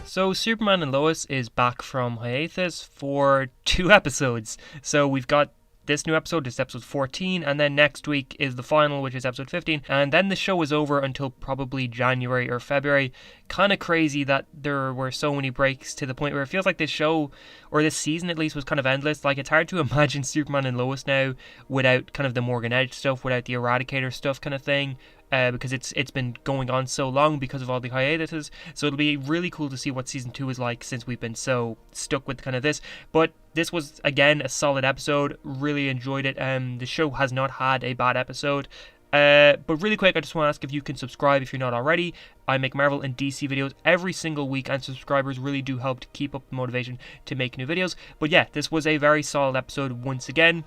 So Superman and Lois is back from hiatus for 2 episodes. So we've got this new episode, this is episode 14, and then next week is the final, which is episode 15, and then the show is over until probably January or February. Kind of crazy that there were so many breaks to the point where it feels like this show, or this season at least, was kind of endless. Like, it's hard to imagine Superman and Lois now without kind of the Morgan Edge stuff, without the Eradicator stuff kind of thing. Because it's been going on so long because of all the hiatuses. So it'll be really cool to see what season 2 is like, since we've been so stuck with kind of this. But this was, again, a solid episode. Really enjoyed it. The show has not had a bad episode. But really quick, I just want to ask if you can subscribe if you're not already. I make Marvel and DC videos every single week, and subscribers really do help to keep up the motivation to make new videos. But yeah, this was a very solid episode once again.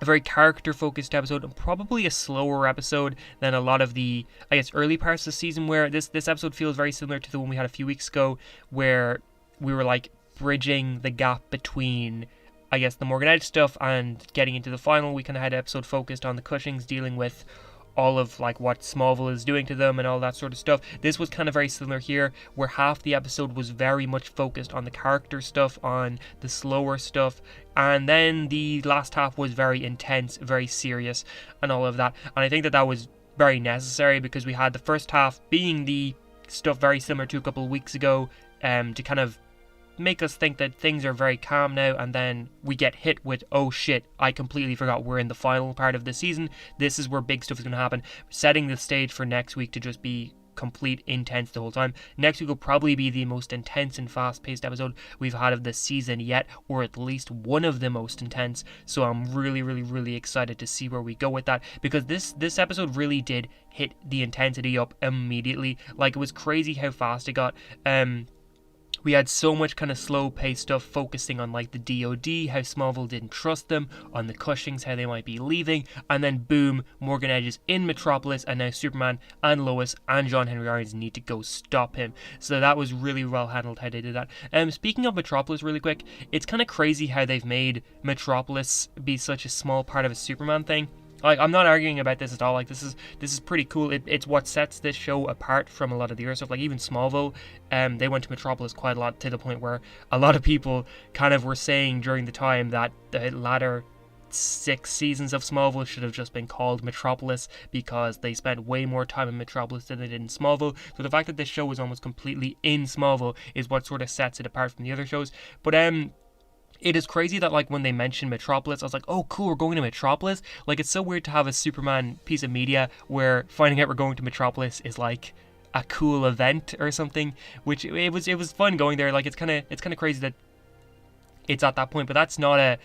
A very character-focused episode, and probably a slower episode than a lot of the, I guess, early parts of the season, where this episode feels very similar to the one we had a few weeks ago, where we were, like, bridging the gap between, I guess, the Morgan Edge stuff and getting into the final. We kind of had an episode focused on the Cushings, dealing with all of, like, what Smallville is doing to them and all that sort of stuff. This was kind of very similar here, where half the episode was very much focused on the character stuff, on the slower stuff, and then the last half was very intense, very serious, and all of that. And I think that was very necessary, because we had the first half being the stuff very similar to a couple of weeks ago, to kind of make us think that things are very calm now, and then we get hit with, oh shit, I completely forgot we're in the final part of the season. This is where big stuff is going to happen, setting the stage for next week to just be complete intense the whole time. Next week will probably be the most intense and fast-paced episode we've had of the season yet, or at least one of the most intense. So I'm really excited to see where we go with that, because this episode really did hit the intensity up immediately. Like, it was crazy how fast it got. We had so much kind of slow-paced stuff focusing on, like, the DOD, how Smallville didn't trust them, on the Cushings, how they might be leaving, and then boom, Morgan Edge is in Metropolis, and now Superman and Lois and John Henry Irons need to go stop him. So that was really well handled how they did that. Speaking of Metropolis really quick, it's kind of crazy how they've made Metropolis be such a small part of a Superman thing. Like, I'm not arguing about this at all. Like, this is pretty cool. It's what sets this show apart from a lot of the other stuff. Like, even Smallville, they went to Metropolis quite a lot, to the point where a lot of people kind of were saying during the time that the latter 6 seasons of Smallville should have just been called Metropolis, because they spent way more time in Metropolis than they did in Smallville. So the fact that this show was almost completely in Smallville is what sort of sets it apart from the other shows. But it is crazy that, like, when they mentioned Metropolis, I was like, oh cool, we're going to Metropolis. Like, it's so weird to have a Superman piece of media where finding out we're going to Metropolis is like a cool event or something, which it was fun going there. Like, it's kind of crazy that it's at that point, but that's not a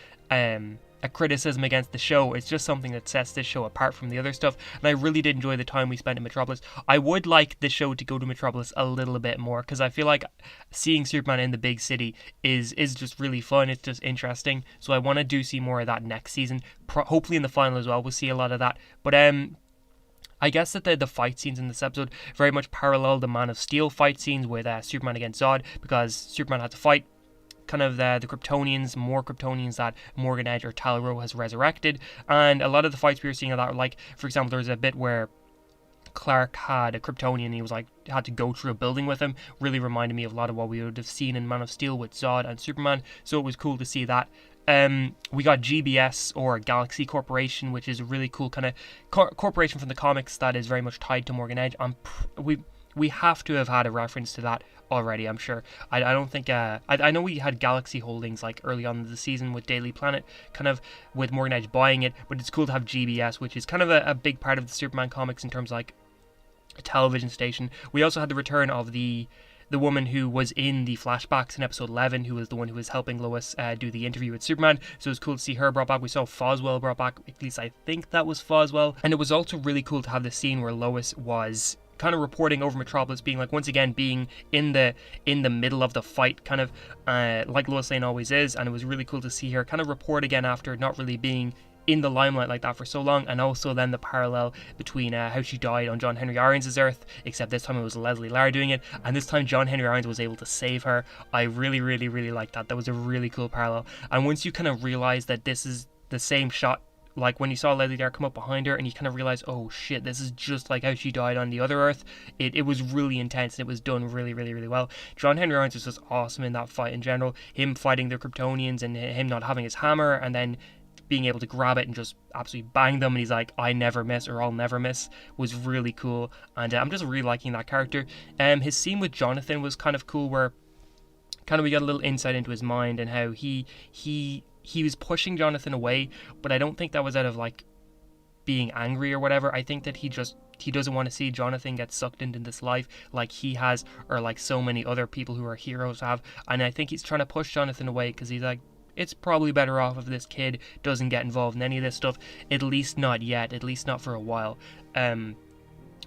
criticism against the show. It's just something that sets this show apart from the other stuff, and I really did enjoy the time we spent in Metropolis. I would like the show to go to Metropolis a little bit more, because I feel like seeing Superman in the big city is just really fun. It's just interesting, so I want to see more of that next season. Hopefully in the final as well, we'll see a lot of that. But I guess that the fight scenes in this episode very much parallel the Man of Steel fight scenes with Superman against Zod, because Superman had to fight kind of the Kryptonians, more Kryptonians that Morgan Edge or Tal-Rho has resurrected, and a lot of the fights we were seeing of that, like, for example, there was a bit where Clark had a Kryptonian and he was like, had to go through a building with him. Really reminded me of a lot of what we would have seen in Man of Steel with Zod and Superman, so it was cool to see that. We got GBS, or Galaxy Corporation, which is a really cool kind of corporation from the comics that is very much tied to Morgan Edge. We have to have had a reference to that already, I'm sure. I don't think I know we had Galaxy Holdings like early on in the season with Daily Planet, kind of with Morgan Edge buying it, but it's cool to have GBS, which is kind of a big part of the Superman comics in terms of like a television station. We also had the return of the woman who was in the flashbacks in episode 11, who was the one who was helping Lois do the interview with Superman, so it was cool to see her brought back. We saw Foswell brought back, at least I think that was Foswell, and it was also really cool to have the scene where Lois was kind of reporting over Metropolis, being like, once again, being in the middle of the fight, kind of like Lois Lane always is, and it was really cool to see her kind of report again after not really being in the limelight like that for so long. And also then the parallel between how she died on John Henry Irons' Earth, except this time it was Leslie Lar doing it, and this time John Henry Irons was able to save her. I really liked that. That was a really cool parallel. And once you kind of realize that this is the same shot like when you saw Leslie Dare come up behind her and you kind of realize, oh shit, this is just like how she died on the other Earth. It was really intense, and it was done really, really, really well. John Henry Irons was just awesome in that fight in general. Him fighting the Kryptonians and him not having his hammer and then being able to grab it and just absolutely bang them, and he's like, I never miss, or I'll never miss, was really cool. And I'm just really liking that character. His scene with Jonathan was kind of cool, where kind of we got a little insight into his mind and how he was pushing Jonathan away, but I don't think that was out of like being angry or whatever. I think that he doesn't want to see Jonathan get sucked into this life like he has, or like so many other people who are heroes have. And I think he's trying to push Jonathan away because he's like, it's probably better off if this kid doesn't get involved in any of this stuff, at least not yet, at least not for a while.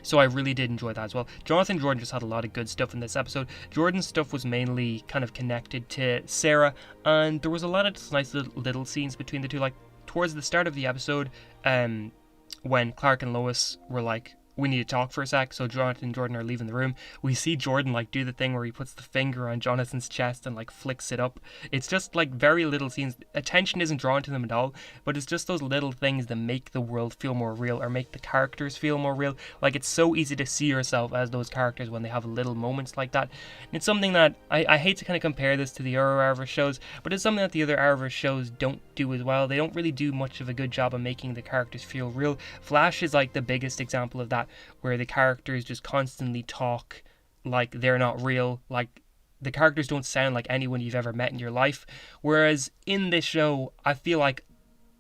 So I really did enjoy that as well. Jonathan Jordan just had a lot of good stuff in this episode. Jordan's stuff was mainly kind of connected to Sarah, and there was a lot of nice little scenes between the two. Like towards the start of the episode, when Clark and Lois were like, we need to talk for a sec, so Jonathan and Jordan are leaving the room. We see Jordan like do the thing where he puts the finger on Jonathan's chest and like flicks it up. It's just like very little scenes. Attention isn't drawn to them at all, but it's just those little things that make the world feel more real, or make the characters feel more real. Like it's so easy to see yourself as those characters when they have little moments like that. And it's something that I hate to kind of compare this to the Arrowverse shows, but it's something that the other Arrowverse shows don't do as well. They don't really do much of a good job of making the characters feel real. Flash is like the biggest example of that, where the characters just constantly talk like they're not real, like the characters don't sound like anyone you've ever met in your life. Whereas in this show, I feel like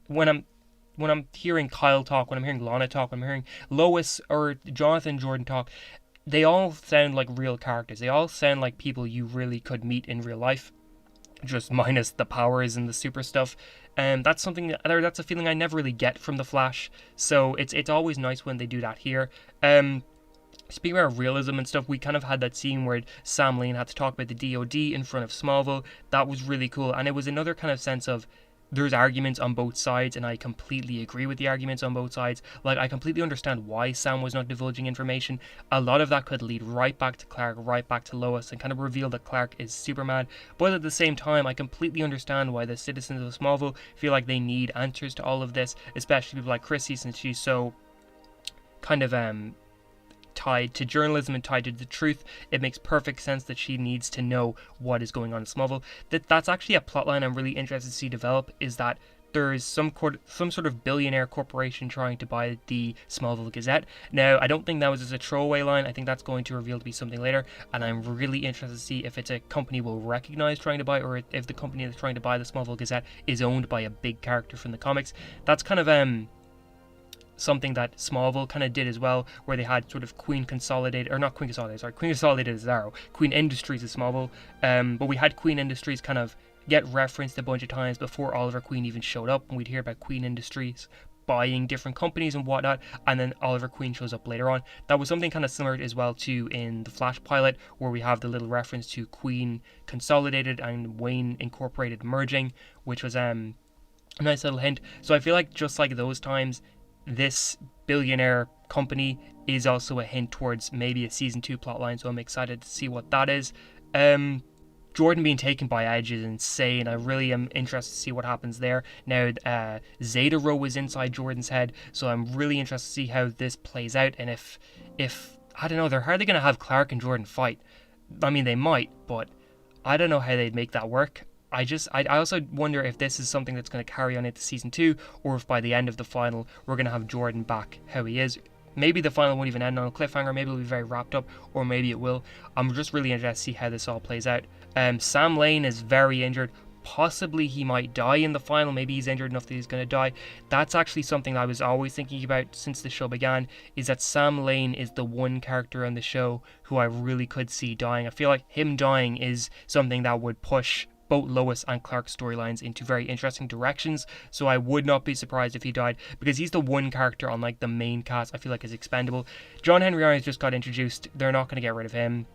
when I'm hearing Kyle talk, when I'm hearing Lana talk, when I'm hearing Lois or Jonathan Jordan talk, they all sound like real characters. They all sound like people you really could meet in real life, just minus the powers and the super stuff. And that's that's a feeling I never really get from the Flash. So it's always nice when they do that here. Speaking about realism and stuff, we kind of had that scene where Sam Lane had to talk about the DOD in front of Smallville. That was really cool, and it was another kind of sense of there's arguments on both sides, and I completely agree with the arguments on both sides. Like, I completely understand why Sam was not divulging information. A lot of that could lead right back to Clark, right back to Lois, and kind of reveal that Clark is Superman. But at the same time, I completely understand why the citizens of Smallville feel like they need answers to all of this, especially people like Chrissy, since she's so kind of tied to journalism and tied to the truth. It makes perfect sense that she needs to know what is going on in Smallville. That's actually a plotline I'm really interested to see develop, is that there's some sort of billionaire corporation trying to buy the Smallville Gazette. Now, I don't think that was just a throwaway line. I think that's going to reveal to be something later, and I'm really interested to see if it's a company we'll recognize trying to buy, or if the company that's trying to buy the Smallville Gazette is owned by a big character from the comics. That's kind of something that Smallville kind of did as well, where they had sort of Queen Consolidated, or not Queen Consolidated, sorry, Queen Consolidated is Arrow, Queen Industries is Smallville, but we had Queen Industries kind of get referenced a bunch of times before Oliver Queen even showed up, and we'd hear about Queen Industries buying different companies and whatnot, and then Oliver Queen shows up later on. That was something kind of similar as well too in the Flash pilot, where we have the little reference to Queen Consolidated and Wayne Incorporated merging, which was a nice little hint. So I feel like just like those times, this billionaire company is also a hint towards maybe a season 2 plotline, so I'm excited to see what that is. Jordan being taken by Edge is insane. I really am interested to see what happens there. Now, Zeta Row is inside Jordan's head, so I'm really interested to see how this plays out, and if I don't know, they're hardly going to have Clark and Jordan fight. I mean, they might, but I don't know how they'd make that work. I also wonder if this is something that's going to carry on into season 2, or if by the end of the final we're going to have Jordan back how he is. Maybe the final won't even end on a cliffhanger, maybe it'll be very wrapped up, or maybe it will. I'm just really interested to see how this all plays out. Sam Lane is very injured. Possibly he might die in the final. Maybe he's injured enough that he's going to die. That's actually something I was always thinking about since the show began, is that Sam Lane is the one character on the show who I really could see dying. I feel like him dying is something that would push both Lois and Clark's storylines into very interesting directions, so I would not be surprised if he died, because he's the one character on like the main cast I feel like is expendable. John Henry Irons just got introduced. They're not going to get rid of him.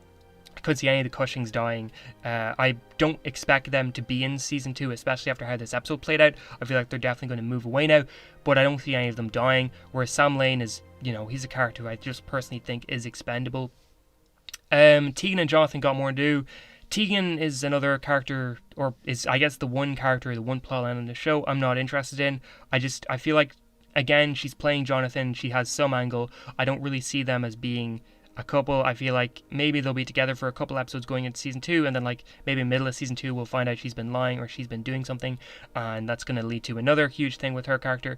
I could see any of the Cushings dying. I don't expect them to be in season 2, especially after how this episode played out. I feel like they're definitely going to move away now, but I don't see any of them dying, whereas Sam Lane is, he's a character who I just personally think is expendable. Tegan and Jonathan got more to do. Tegan is another character, or is, I guess, the one character, the one plotline in the show I'm not interested in. I feel like again, she's playing Jonathan. She has some angle. I don't really see them as being a couple. I feel like maybe they'll be together for a couple episodes going into season 2, and then like maybe middle of season 2 we'll find out she's been lying or she's been doing something, and that's going to lead to another huge thing with her character.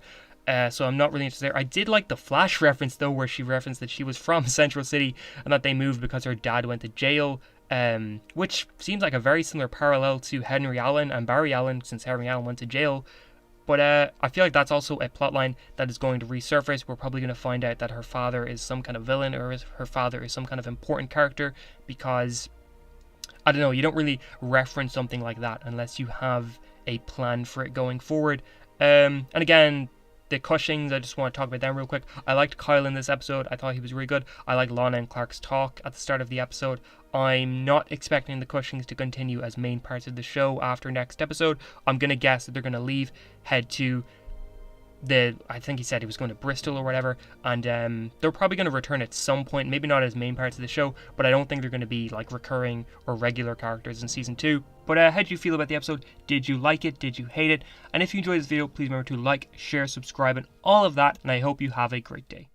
So I'm not really interested there. I did like the Flash reference though, where she referenced that she was from Central City and that they moved because her dad went to jail, which seems like a very similar parallel to Henry Allen and Barry Allen, since Henry Allen went to jail. But I feel like that's also a plotline that is going to resurface. We're probably going to find out that her father is some kind of villain, or her father is some kind of important character, because, I don't know, you don't really reference something like that unless you have a plan for it going forward. And again, the Cushings, I just want to talk about them real quick. I liked Kyle in this episode. I thought he was really good. I like Lana and Clark's talk at the start of the episode. I'm not expecting the Cushings to continue as main parts of the show after next episode. I'm going to guess that they're going to leave, head to I think he said he was going to Bristol or whatever, and they're probably going to return at some point, maybe not as main parts of the show, but I don't think they're going to be like recurring or regular characters in season 2. But how did you feel about the episode? Did you like it? Did you hate it? And if you enjoyed this video, please remember to like, share, subscribe, and all of that, and I hope you have a great day.